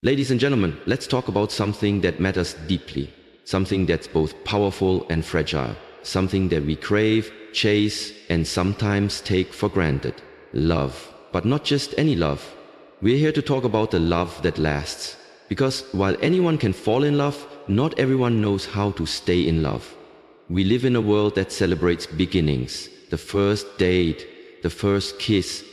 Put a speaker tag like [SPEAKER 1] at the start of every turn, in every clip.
[SPEAKER 1] Ladies and gentlemen, let's talk about something that matters deeply, something that's both powerful and fragile, something that we crave, chase, and sometimes take for granted. Love. But not just any love. We're here to talk about the love that lasts. Because while anyone can fall in love, not everyone knows how to stay in love. We live in a world that celebrates beginnings, the first date, the first kiss,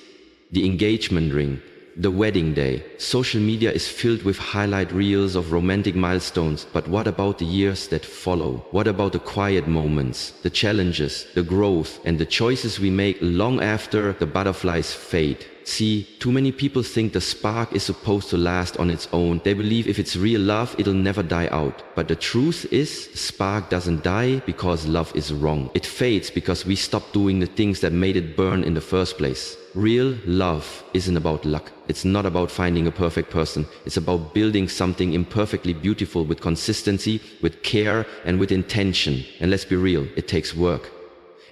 [SPEAKER 1] the engagement ring, the wedding day. Social media is filled with highlight reels of romantic milestones, but what about the years that follow? What about the quiet moments, the challenges, the growth, and the choices we make long after the butterflies fade? See, too many people think the spark is supposed to last on its own. They believe if it's real love, it'll never die out. But the truth is, the spark doesn't die because love is wrong. It fades because we stop doing the things that made it burn in the first place. Real love isn't about luck. It's not about finding a perfect person. It's about building something imperfectly beautiful with consistency, with care, and with intention. And let's be real, it takes work.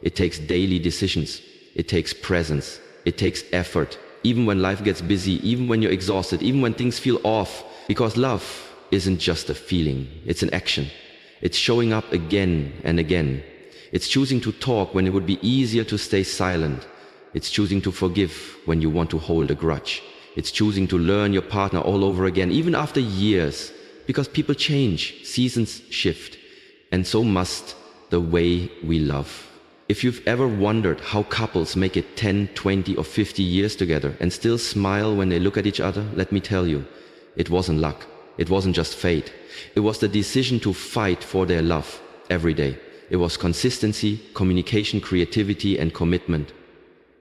[SPEAKER 1] It takes daily decisions. It takes presence. It takes effort. Even when life gets busy, even when you're exhausted, even when things feel off. Because love isn't just a feeling, it's an action. It's showing up again and again. It's choosing to talk when it would be easier to stay silent. It's choosing to forgive when you want to hold a grudge. It's choosing to learn your partner all over again, even after years. Because people change, seasons shift, and so must the way we love. If you've ever wondered how couples make it 10, 20 or 50 years together and still smile when they look at each other, let me tell you, it wasn't luck. It wasn't just fate. It was the decision to fight for their love every day. It was consistency, communication, creativity, and commitment.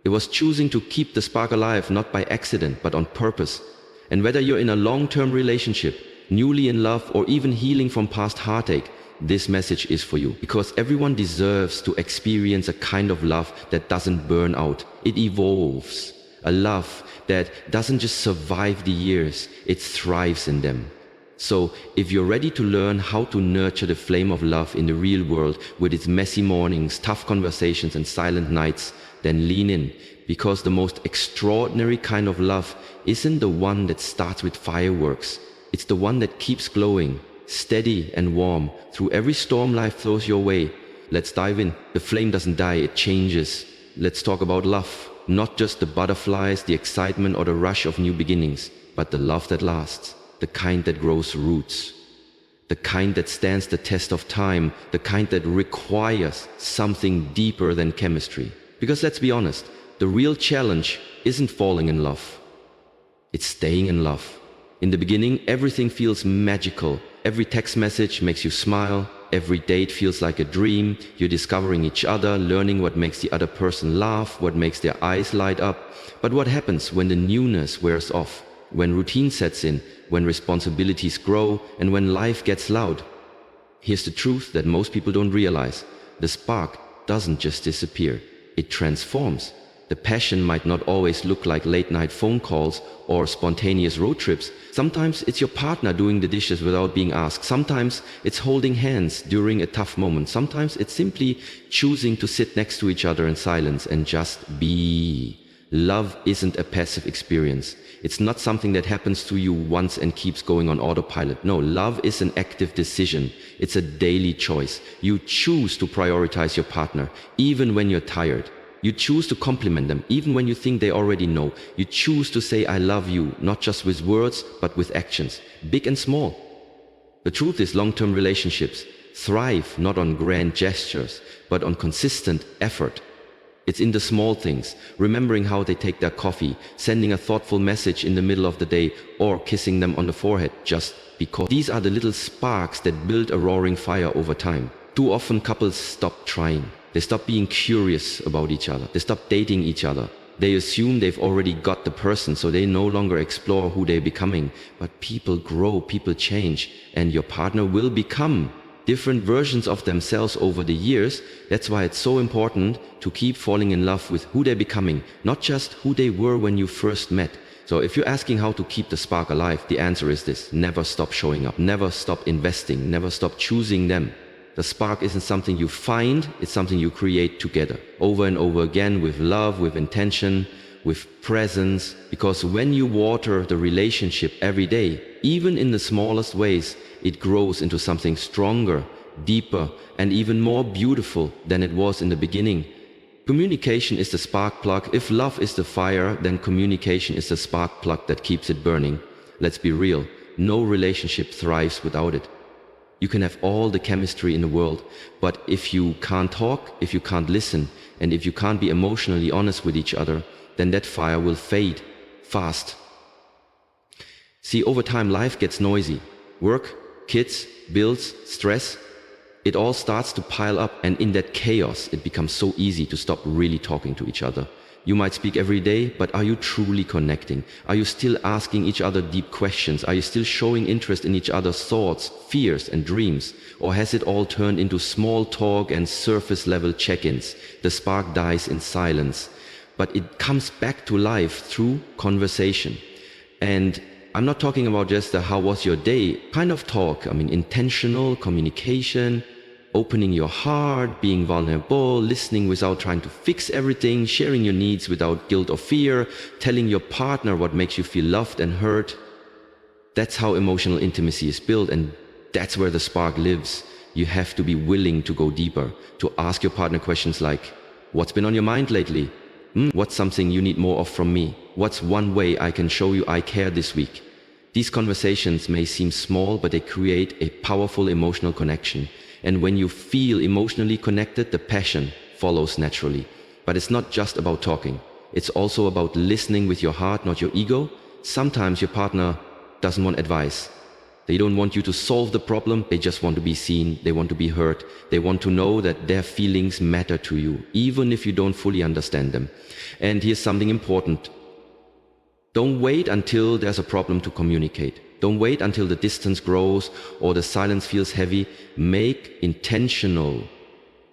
[SPEAKER 1] It was choosing to keep the spark alive, not by accident, but on purpose. And whether you're in a long-term relationship, newly in love, or even healing from past heartache, this message is for you. Because everyone deserves to experience a kind of love that doesn't burn out. It evolves. A love that doesn't just survive the years, it thrives in them. So, if you're ready to learn how to nurture the flame of love in the real world with its messy mornings, tough conversations, and silent nights, then lean in. Because the most extraordinary kind of love isn't the one that starts with fireworks. It's the one that keeps glowing, steady and warm, through every storm life throws your way. Let's dive in. The flame doesn't die, it changes. Let's talk about love. Not just the butterflies, the excitement, or the rush of new beginnings, but the love that lasts. The kind that grows roots. The kind that stands the test of time. The kind that requires something deeper than chemistry. Because let's be honest, the real challenge isn't falling in love. It's staying in love. In the beginning, everything feels magical. Every text message makes you smile. Every date feels like a dream. You're discovering each other, learning what makes the other person laugh, what makes their eyes light up. But what happens when the newness wears off? When routine sets in, when responsibilities grow, and when life gets loud? Here's the truth that most people don't realize. The spark doesn't just disappear. It transforms. The passion might not always look like late-night phone calls or spontaneous road trips. Sometimes it's your partner doing the dishes without being asked. Sometimes it's holding hands during a tough moment. Sometimes it's simply choosing to sit next to each other in silence and just be. Love isn't a passive experience. It's not something that happens to you once and keeps going on autopilot. No, love is an active decision. It's a daily choice. You choose to prioritize your partner, even when you're tired. You choose to compliment them, even when you think they already know. You choose to say, I love you, not just with words, but with actions, big and small. The truth is, long-term relationships thrive not on grand gestures, but on consistent effort. It's in the small things, remembering how they take their coffee, sending a thoughtful message in the middle of the day, or kissing them on the forehead just because. These are the little sparks that build a roaring fire over time. Too often couples stop trying. They stop being curious about each other. They stop dating each other. They assume they've already got the person, so they no longer explore who they're becoming. But people grow, people change, and your partner will become different versions of themselves over the years. That's why it's so important to keep falling in love with who they're becoming, not just who they were when you first met. So if you're asking how to keep the spark alive, the answer is this: never stop showing up, never stop investing, never stop choosing them. The spark isn't something you find, it's something you create together, over and over again, with love, with intention, with presence. Because when you water the relationship every day, even in the smallest ways, it grows into something stronger, deeper, and even more beautiful than it was in the beginning. Communication is the spark plug. If love is the fire, then communication is the spark plug that keeps it burning. Let's be real, no relationship thrives without it. You can have all the chemistry in the world, but if you can't talk, if you can't listen, and if you can't be emotionally honest with each other, then that fire will fade fast. See, over time life gets noisy. Work, kids, bills, stress, it all starts to pile up, and in that chaos it becomes so easy to stop really talking to each other. You might speak every day, but are you truly connecting? Are you still asking each other deep questions? Are you still showing interest in each other's thoughts, fears and dreams? Or has it all turned into small talk and surface level check-ins? The spark dies in silence, but it comes back to life through conversation. And I'm not talking about just the how was your day kind of talk. I mean, intentional communication, opening your heart, being vulnerable, listening without trying to fix everything, sharing your needs without guilt or fear, telling your partner what makes you feel loved and heard. That's how emotional intimacy is built, and that's where the spark lives. You have to be willing to go deeper, to ask your partner questions like, what's been on your mind lately? What's something you need more of from me? What's one way I can show you I care this week? These conversations may seem small, but they create a powerful emotional connection. And when you feel emotionally connected, the passion follows naturally. But it's not just about talking. It's also about listening with your heart, not your ego. Sometimes your partner doesn't want advice. They don't want you to solve the problem. They just want to be seen. They want to be heard. They want to know that their feelings matter to you, even if you don't fully understand them. And here's something important. Don't wait until there's a problem to communicate. Don't wait until the distance grows or the silence feels heavy. Make intentional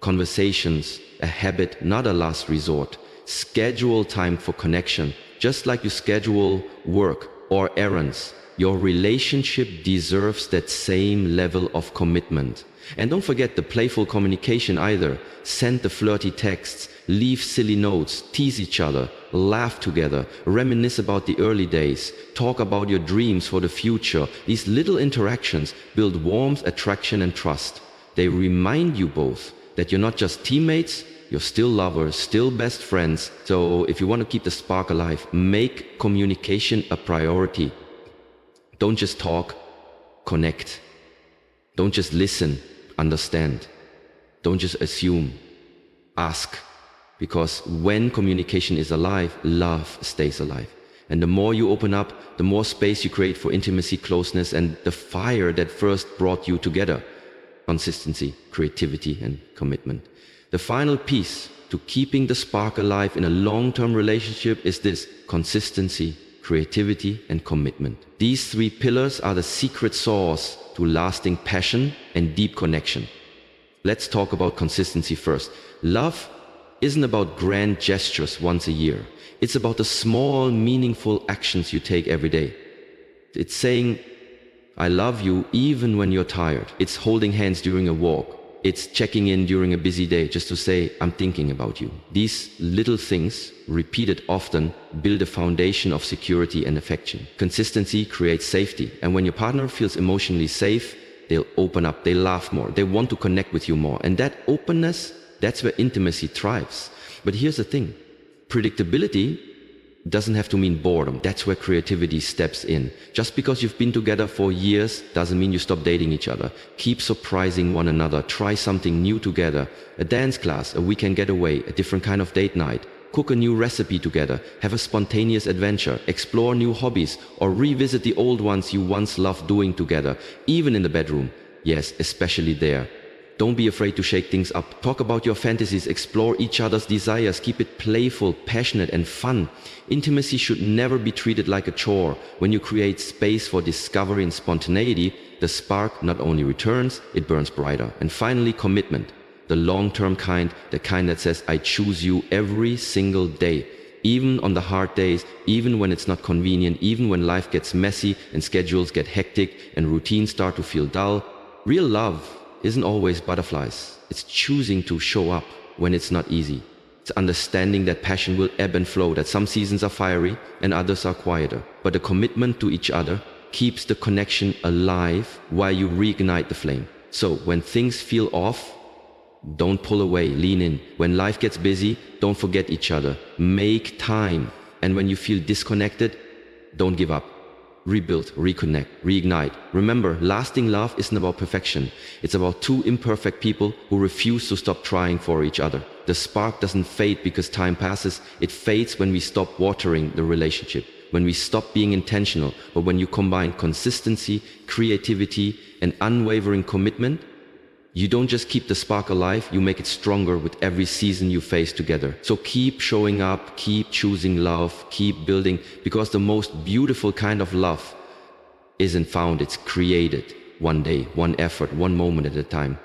[SPEAKER 1] conversations a habit, not a last resort. Schedule time for connection, just like you schedule work or errands. Your relationship deserves that same level of commitment. And don't forget the playful communication either. Send the flirty texts, leave silly notes, tease each other, laugh together, reminisce about the early days, talk about your dreams for the future. These little interactions build warmth, attraction, and trust. They remind you both that you're not just teammates, you're still lovers, still best friends. So if you want to keep the spark alive, make communication a priority. Don't just talk, connect. Don't just listen, understand. Don't just assume, ask. Because when communication is alive, love stays alive. And the more you open up, the more space you create for intimacy, closeness, and the fire that first brought you together. Consistency, creativity, and commitment. The final piece to keeping the spark alive in a long-term relationship is this: consistency, creativity, and commitment. These three pillars are the secret sauce to lasting passion and deep connection. Let's talk about consistency first. Love isn't about grand gestures once a year. It's about the small, meaningful actions you take every day. It's saying, I love you even when you're tired. It's holding hands during a walk. It's checking in during a busy day just to say, I'm thinking about you. These little things, repeated often, build a foundation of security and affection. Consistency creates safety. And when your partner feels emotionally safe, they'll open up, they laugh more, they want to connect with you more. And that openness, that's where intimacy thrives. But here's the thing, predictability doesn't have to mean boredom. That's where creativity steps in. Just because you've been together for years doesn't mean you stop dating each other. Keep surprising one another. Try something new together. A dance class, a weekend getaway, a different kind of date night. Cook a new recipe together. Have a spontaneous adventure. Explore new hobbies or revisit the old ones you once loved doing together, even in the bedroom. Yes, especially there. Don't be afraid to shake things up. Talk about your fantasies, explore each other's desires, keep it playful, passionate, and fun. Intimacy should never be treated like a chore. When you create space for discovery and spontaneity, the spark not only returns, it burns brighter. And finally, commitment. The long-term kind, the kind that says, I choose you every single day. Even on the hard days, even when it's not convenient, even when life gets messy and schedules get hectic and routines start to feel dull. Real love isn't always butterflies. It's choosing to show up when it's not easy. It's understanding that passion will ebb and flow, that some seasons are fiery and others are quieter. But the commitment to each other, keeps the connection alive while you reignite the flame. So when things feel off, don't pull away, lean in. When life gets busy, don't forget each other. Make time. And when you feel disconnected, don't give up. Rebuild, reconnect, reignite. Remember, lasting love isn't about perfection. It's about two imperfect people who refuse to stop trying for each other. The spark doesn't fade because time passes. It fades when we stop watering the relationship, when we stop being intentional. But when you combine consistency, creativity, and unwavering commitment, you don't just keep the spark alive, you make it stronger with every season you face together. So keep showing up, keep choosing love, keep building, because the most beautiful kind of love isn't found, it's created. One day, one effort, one moment at a time.